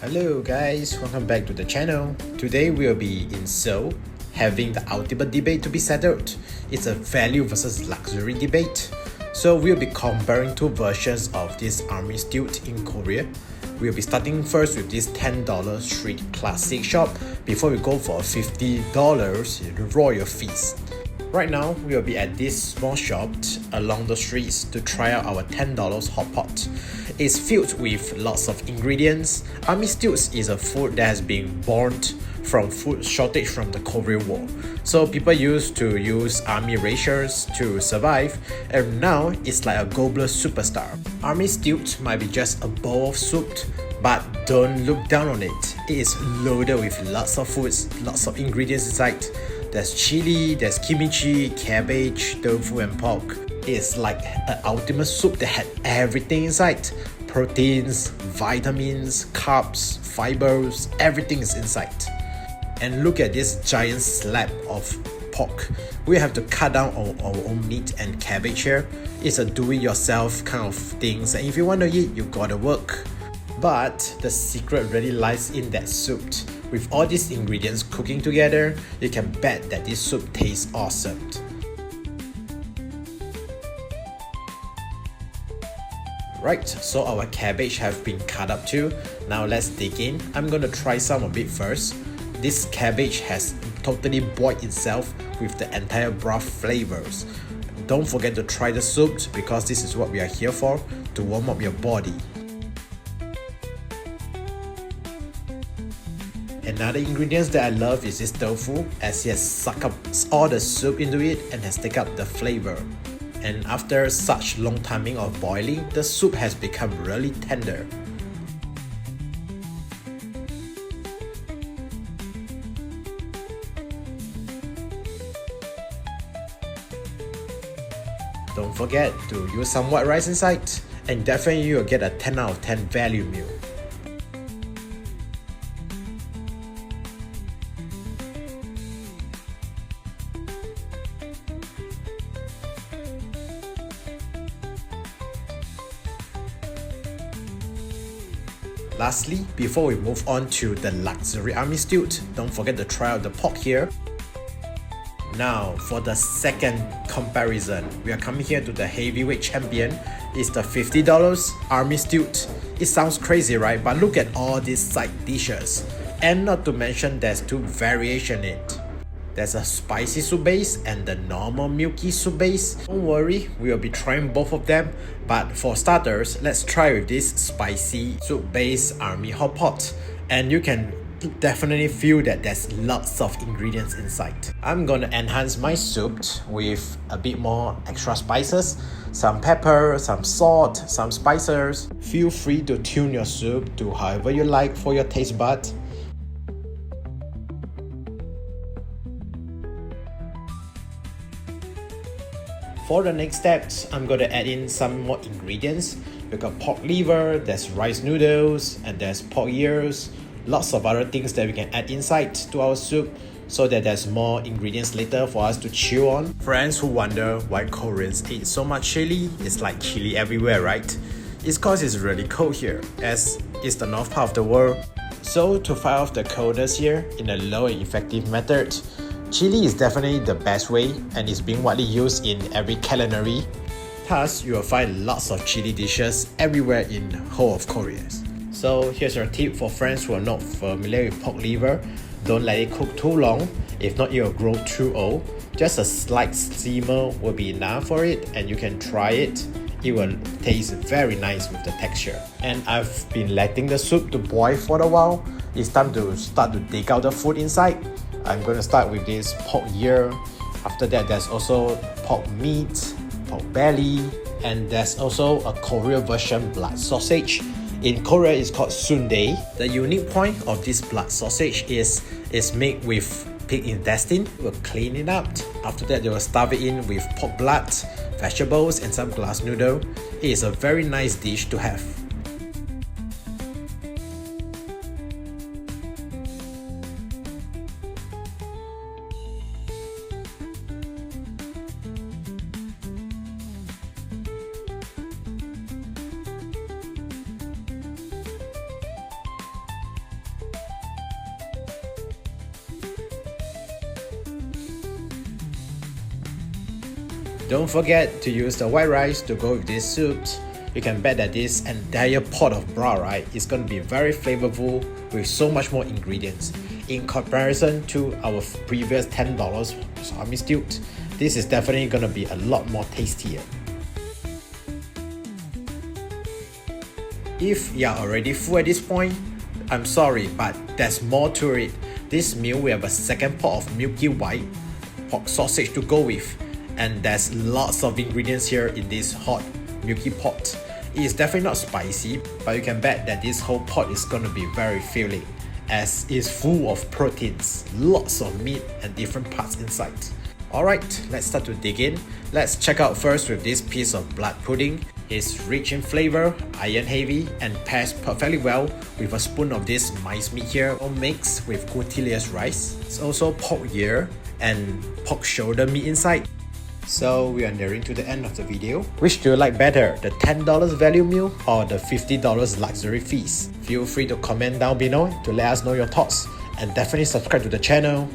Hello guys, welcome back to the channel. Today we'll be in Seoul, having the ultimate debate to be settled. It's a value versus luxury debate. So we'll be comparing two versions of this army stew in Korea. We'll be starting first with this $10 street classic shop before we go for a $50 royal feast. Right now, we'll be at this small shop along the streets to try out our $10 hot pot. It's filled with lots of ingredients. Army stew is a food that has been born from food shortage from the Korean War. So people used to use army rations to survive, and now it's like a global superstar. Army stew might be just a bowl of soup, but don't look down on it. It is loaded with lots of foods, lots of ingredients inside. There's chili, there's kimchi, cabbage, tofu and pork. It's like an ultimate soup that had everything inside. Proteins, vitamins, carbs, fibers, everything is inside. And look at this giant slab of pork. We have to cut down on our own meat and cabbage here. It's a do-it-yourself kind of things, and if you want to eat, you gotta work. But the secret really lies in that soup. With all these ingredients cooking together, you can bet that this soup tastes awesome. Right, so our cabbage have been cut up too. Now let's dig in. I'm gonna try some of it first. This cabbage has totally boiled itself with the entire broth flavors. Don't forget to try the soup because this is what we are here for, to warm up your body. Another ingredient that I love is this tofu, as it has sucked up all the soup into it and has taken up the flavor. And after such long timing of boiling, the soup has become really tender. Don't forget to use some white rice inside, and definitely you'll get a 10 out of 10 value meal. Lastly, before we move on to the luxury army stew, don't forget to try out the pork here. Now, for the second comparison, we are coming here to the heavyweight champion. It's the $50 army stew. It sounds crazy, right? But look at all these side dishes. And not to mention there's two variations in it. There's a spicy soup base and the normal milky soup base. Don't worry, we will be trying both of them. But for starters, let's try with this spicy soup base army hot pot. And you can definitely feel that there's lots of ingredients inside. I'm gonna enhance my soup with a bit more extra spices, some pepper, some salt, some spices. Feel free to tune your soup to however you like for your taste bud. For the next steps, I'm going to add in some more ingredients. We got pork liver, there's rice noodles, and there's pork ears. Lots of other things that we can add inside to our soup so that there's more ingredients later for us to chew on. Friends who wonder why Koreans eat so much chili, it's like chili everywhere, right? It's cause it's really cold here, as it's the north part of the world. So to fight off the coldness here in a low and effective method, chili is definitely the best way and is being widely used in every culinary. Thus, you will find lots of chili dishes everywhere in the whole of Korea. So here's your tip for friends who are not familiar with pork liver. Don't let it cook too long, if not it will grow too old. Just a slight simmer will be enough for it, and you can try it. It will taste very nice with the texture. And I've been letting the soup to boil for a while. It's time to start to dig out the food inside. I'm going to start with this pork ear. After that, there's also pork meat, pork belly, and there's also a Korean version blood sausage. In Korea, it's called sundae. The unique point of this blood sausage is it's made with pig intestine. We'll clean it up. After that, they will stuff it in with pork blood, vegetables, and some glass noodle. It is a very nice dish to have. Don't forget to use the white rice to go with this soup. You can bet that this entire pot of broth, right, is going to be very flavorful with so much more ingredients. In comparison to our previous $10 salami stew, this is definitely going to be a lot more tastier. If you are already full at this point, I'm sorry, but there's more to it. This meal we have a second pot of Milky white pork sausage to go with, and there's lots of ingredients here in this hot Milky pot. It is definitely not spicy, but you can bet that this whole pot is going to be very filling, as it's full of proteins, lots of meat and different parts inside. Alright, let's start to dig in. Let's check out first with this piece of blood pudding. It's rich in flavor, iron heavy, and pairs perfectly well with a spoon of this mice meat here, all mixed with glutinous rice. It's also pork ear and pork shoulder meat inside. So we are nearing to the end of the video. Which do you like better, the $10 value meal or the $50 luxury feast? Feel free to comment down below to let us know your thoughts, and definitely subscribe to the channel.